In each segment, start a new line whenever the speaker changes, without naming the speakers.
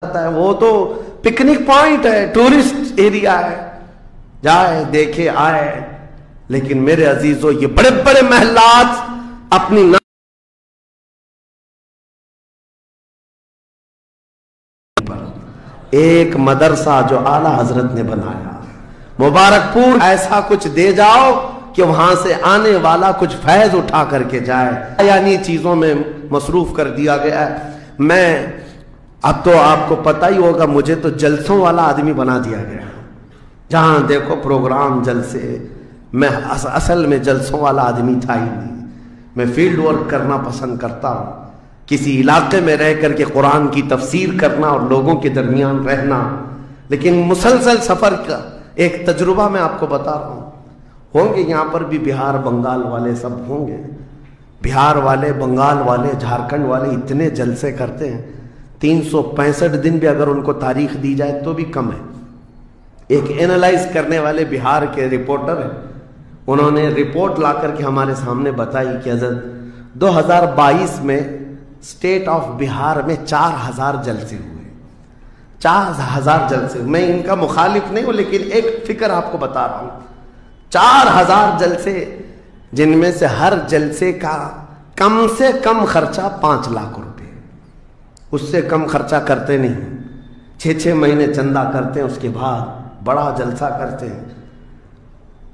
ہے، وہ تو پکنک پوائنٹ ہے، ٹورسٹ ایریا ہے، جائے دیکھے آئے. لیکن میرے عزیزو یہ بڑے بڑے محلات اپنی ایک مدرسہ جو اعلیٰ حضرت نے بنایا، مبارک پور ایسا کچھ دے جاؤ کہ وہاں سے آنے والا کچھ فیض اٹھا کر کے جائے، یعنی چیزوں میں مصروف کر دیا گیا ہے. میں اب تو آپ کو پتہ ہی ہوگا، مجھے تو جلسوں والا آدمی بنا دیا گیا، جہاں دیکھو پروگرام جلسے. میں اصل میں جلسوں والا آدمی تھا ہی نہیں. میں فیلڈ ورک کرنا پسند کرتا ہوں، کسی علاقے میں رہ کر کے قرآن کی تفسیر کرنا اور لوگوں کے درمیان رہنا. لیکن مسلسل سفر کا ایک تجربہ میں آپ کو بتا رہا ہوں. ہوں گے یہاں پر بھی بہار بنگال والے، سب ہوں گے، بہار والے، بنگال والے، جھارکھنڈ والے اتنے جلسے کرتے ہیں. 365 دن بھی اگر ان کو تاریخ دی جائے تو بھی کم ہے. ایک اینالائز کرنے والے بہار کے رپورٹر ہیں، انہوں نے رپورٹ لا کر کے ہمارے سامنے بتائی کہ حضرت 2022 میں اسٹیٹ آف بہار میں 4000 جلسے ہوئے. 4000 جلسے. میں ان کا مخالف نہیں ہوں، لیکن ایک فکر آپ کو بتا رہا ہوں. 4000 جلسے، جن میں سے ہر جلسے کا کم سے کم خرچہ 5 لاکھ روپے، اس سے کم خرچہ کرتے نہیں. 6 مہینے چندہ کرتے ہیں، اس کے بعد بڑا جلسہ کرتے ہیں.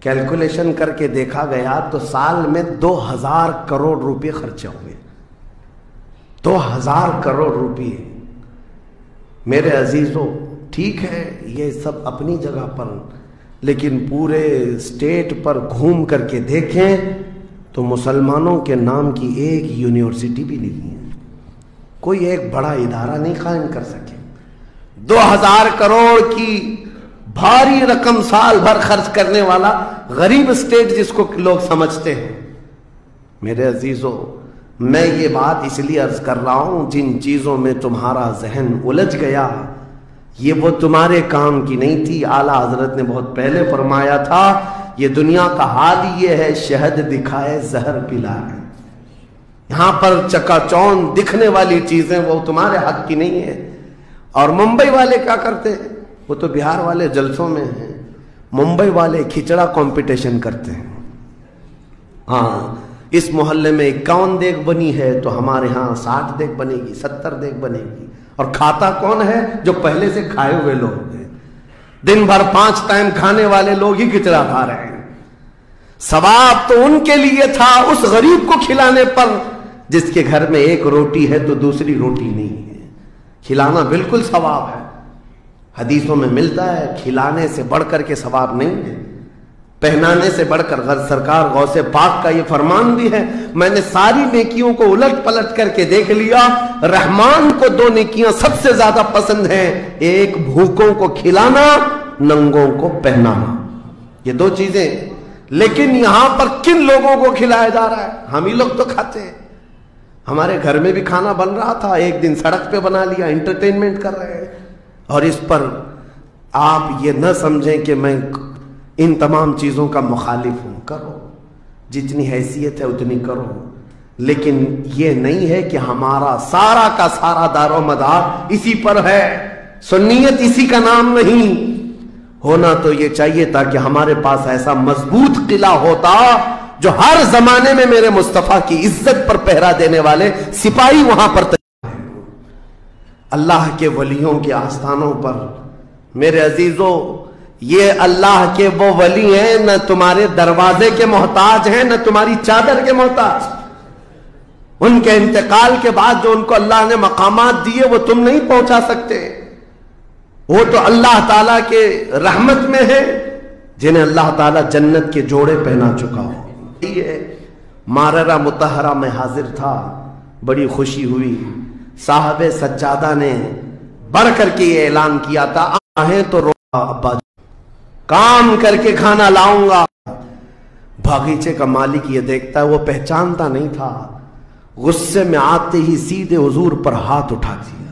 کیلکولیشن کر کے دیکھا گیا تو سال میں 2000 کروڑ روپے خرچے ہوئے. 2000 کروڑ روپے. میرے عزیزو ٹھیک ہے یہ سب اپنی جگہ پر، لیکن پورے اسٹیٹ پر گھوم کر کے دیکھیں تو مسلمانوں کے نام کی ایک یونیورسٹی بھی نہیں ہے، کوئی ایک بڑا ادارہ نہیں قائم کر سکے. 2000 کروڑ کی بھاری رقم سال بھر خرچ کرنے والا غریب اسٹیٹ جس کو لوگ سمجھتے ہیں. میرے عزیزو میں یہ بات اس لیے عرض کر رہا ہوں، جن چیزوں میں تمہارا ذہن الجھ گیا یہ وہ تمہارے کام کی نہیں تھی. اعلیٰ حضرت نے بہت پہلے فرمایا تھا یہ دنیا کا حال یہ ہے، شہد دکھائے زہر پلائے. یہاں پر چکا چون دکھنے والی چیزیں وہ تمہارے حق کی نہیں ہے. اور ممبئی والے کیا کرتے ہیں؟ وہ تو بہار والے جلسوں میں ہیں. ممبئی والے کھچڑا کمپٹیشن کرتے ہیں. ہاں اس محلے میں 51 دیگ بنی ہے تو ہمارے ہاں 60 دیگ بنے گی، 70 دیگ بنے گی. اور کھاتا کون ہے؟ جو پہلے سے کھائے ہوئے لوگ ہیں. دن بھر 5 ٹائم کھانے والے لوگ ہی کھچڑا کھا رہے ہیں. ثواب تو ان کے لیے تھا اس غریب کو کھلانے پر جس کے گھر میں ایک روٹی ہے تو دوسری روٹی نہیں ہے. کھلانا بالکل ثواب ہے. حدیثوں میں ملتا ہے کھلانے سے بڑھ کر کے ثواب نہیں ہے، پہنانے سے بڑھ کر. سرکار غوث پاک کا یہ فرمان بھی ہے، میں نے ساری نیکیوں کو الٹ پلٹ کر کے دیکھ لیا، رحمان کو 2 نیکیاں سب سے زیادہ پسند ہیں، ایک بھوکوں کو کھلانا، ننگوں کو پہنانا. یہ 2 چیزیں. لیکن یہاں پر کن لوگوں کو کھلایا جا رہا ہے؟ ہم ہی لوگ تو کھاتے ہیں. ہمارے گھر میں بھی کھانا بن رہا تھا، ایک دن سڑک پہ بنا لیا، انٹرٹینمنٹ کر رہے ہیں. اور اس پر آپ یہ نہ سمجھیں کہ میں ان تمام چیزوں کا مخالف ہوں. کرو جتنی حیثیت ہے اتنی کرو، لیکن یہ نہیں ہے کہ ہمارا سارا کا سارا دار و مدار اسی پر ہے. سنیت اسی کا نام نہیں. ہونا تو یہ چاہیے تھا کہ ہمارے پاس ایسا مضبوط قلعہ ہوتا جو ہر زمانے میں میرے مصطفیٰ کی عزت پر پہرا دینے والے سپاہی وہاں پر اللہ کے ولیوں کے آستانوں پر. میرے عزیزو یہ اللہ کے وہ ولی ہیں، نہ تمہارے دروازے کے محتاج ہیں نہ تمہاری چادر کے محتاج. ان کے انتقال کے بعد جو ان کو اللہ نے مقامات دیے وہ تم نہیں پہنچا سکتے. وہ تو اللہ تعالیٰ کے رحمت میں ہے جنہیں اللہ تعالیٰ جنت کے جوڑے پہنا چکا ہو. ماررہ مطہرہ میں حاضر تھا، بڑی خوشی ہوئی. صاحب سجادہ نے بڑھ کر کے یہ اعلان کیا تھا آہیں تو ابا کام کر کے کھانا لاؤں گا. باغیچے کا مالک یہ دیکھتا ہے، وہ پہچانتا نہیں تھا. غصے میں آتے ہی سیدھے حضور پر ہاتھ اٹھا دیا،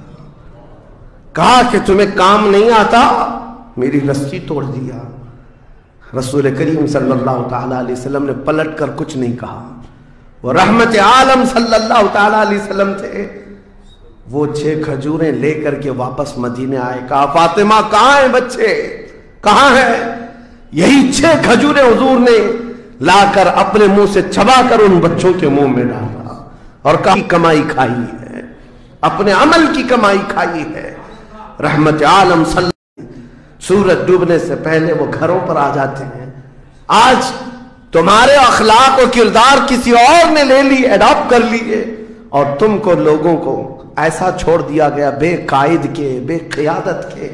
کہا کہ تمہیں کام نہیں آتا؟ میری رسی توڑ دیا. رسول کریم صلی اللہ تعالی علیہ وسلم نے پلٹ کر کچھ نہیں کہا. وہ رحمت عالم صلی اللہ تعالی علیہ وسلم تھے. وہ 6 کھجوریں لے کر کے واپس مدینے آئے. کہا فاطمہ کہاں ہیں بچے, کہاں ہیں؟ یہی 6 کھجوریں حضور نے لا کر اپنے منہ سے چبا کر ان بچوں کے منہ میں ڈالا اور کہا کمائی کھائی ہے, اپنے عمل کی کمائی کھائی ہے. رحمت عالم صلی سورج ڈوبنے سے پہلے وہ گھروں پر آ جاتے ہیں. آج تمہارے اخلاق و کردار کسی اور نے لے لی, اڈاپٹ کر لیے, اور تم کو لوگوں کو ایسا چھوڑ دیا گیا بے قائد کے, بے قیادت کے.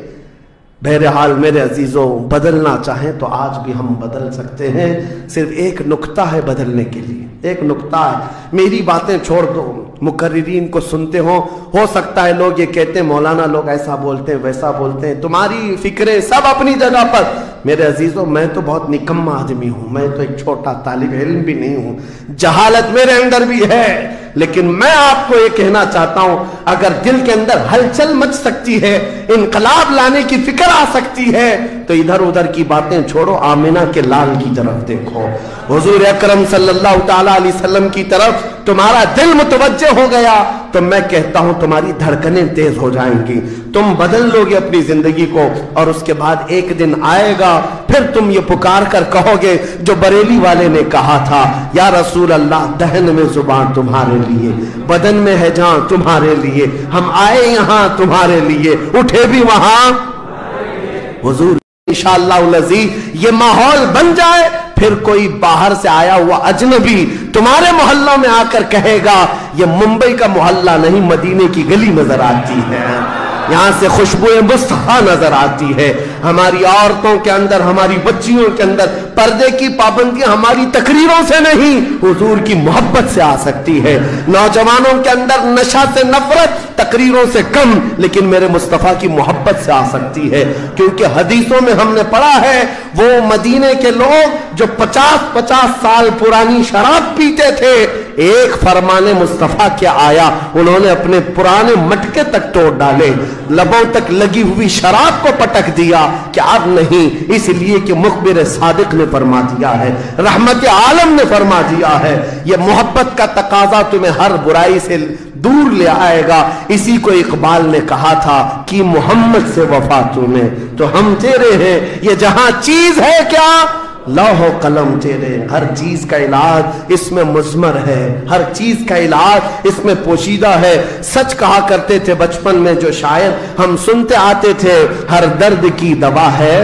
بہرحال میرے عزیزوں, بدلنا چاہیں تو آج بھی ہم بدل سکتے ہیں. صرف ایک نقطہ ہے بدلنے کے لیے, ایک نقطہ ہے. میری باتیں چھوڑ دو, مقررین کو سنتے ہو سکتا ہے لوگ یہ کہتے ہیں مولانا لوگ ایسا بولتے ہیں ویسا بولتے ہیں, تمہاری فکریں سب اپنی جگہ پر. میرے عزیزوں, میں تو بہت نکما آدمی ہوں, میں تو ایک چھوٹا طالب علم بھی نہیں ہوں, جہالت میرے اندر بھی ہے, لیکن میں آپ کو یہ کہنا چاہتا ہوں اگر دل کے اندر ہلچل مچ سکتی ہے, انقلاب لانے کی فکر آ سکتی ہے, تو ادھر ادھر کی باتیں چھوڑو, آمنہ کے لال کی طرف دیکھو, حضور اکرم صلی اللہ تعالی علیہ وسلم کی طرف تمہارا دل متوجہ ہو گیا تو میں کہتا ہوں تمہاری دھڑکنیں تیز ہو جائیں گی, تم بدل لو گے اپنی زندگی کو, اور اس کے بعد ایک دن آئے گا پھر تم یہ پکار کر کہو گے جو بریلی والے نے کہا تھا, یا رسول اللہ دہن میں زبان تمہارے لیے, بدن میں ہے جان تمہارے لیے, ہم آئے یہاں تمہارے لیے, اٹھے بھی وہاں. حضور انشاءاللہ العزیز یہ ماحول بن جائے, پھر کوئی باہر سے آیا ہوا اجنبی تمہارے محلوں میں آ کر کہے گا یہ ممبئی کا محلہ نہیں, مدینے کی گلی نظر آتی ہے, یہاں سے خوشبو مصطفیٰ نظر آتی ہے. ہماری عورتوں کے اندر, ہماری بچیوں کے اندر پردے کی پابندیاں ہماری تقریروں سے نہیں, حضور کی محبت سے آ سکتی ہے. نوجوانوں کے اندر نشہ سے نفرت تقریروں سے کم, لیکن میرے مصطفیٰ کی محبت سے آ سکتی ہے, کیونکہ حدیثوں میں ہم نے پڑھا ہے وہ مدینے کے لوگ جو 50 سال پرانی شراب پیتے تھے, ایک فرمان مصطفیٰ کیا آیا, انہوں نے اپنے پرانے مٹکے تک توڑ ڈالے, لبوں تک لگی ہوئی شراب کو پٹک دیا کہ اب نہیں, اس لیے کہ مخبر صادق نے فرما دیا ہے, رحمت عالم نے فرما دیا ہے, یہ محبت کا تقاضا تمہیں ہر برائی سے دور لے آئے گا. اسی کو اقبال نے کہا تھا کہ محمد سے وفا تمہیں تو ہم تیرے ہیں, یہ جہاں چیز ہے کیا لوح و قلم تیرے, ہر چیز کا علاج اس میں مضمر ہے, ہر چیز کا علاج اس میں پوشیدہ ہے. سچ کہا کرتے تھے بچپن میں جو شاعر ہم سنتے آتے تھے, ہر درد کی دوا ہے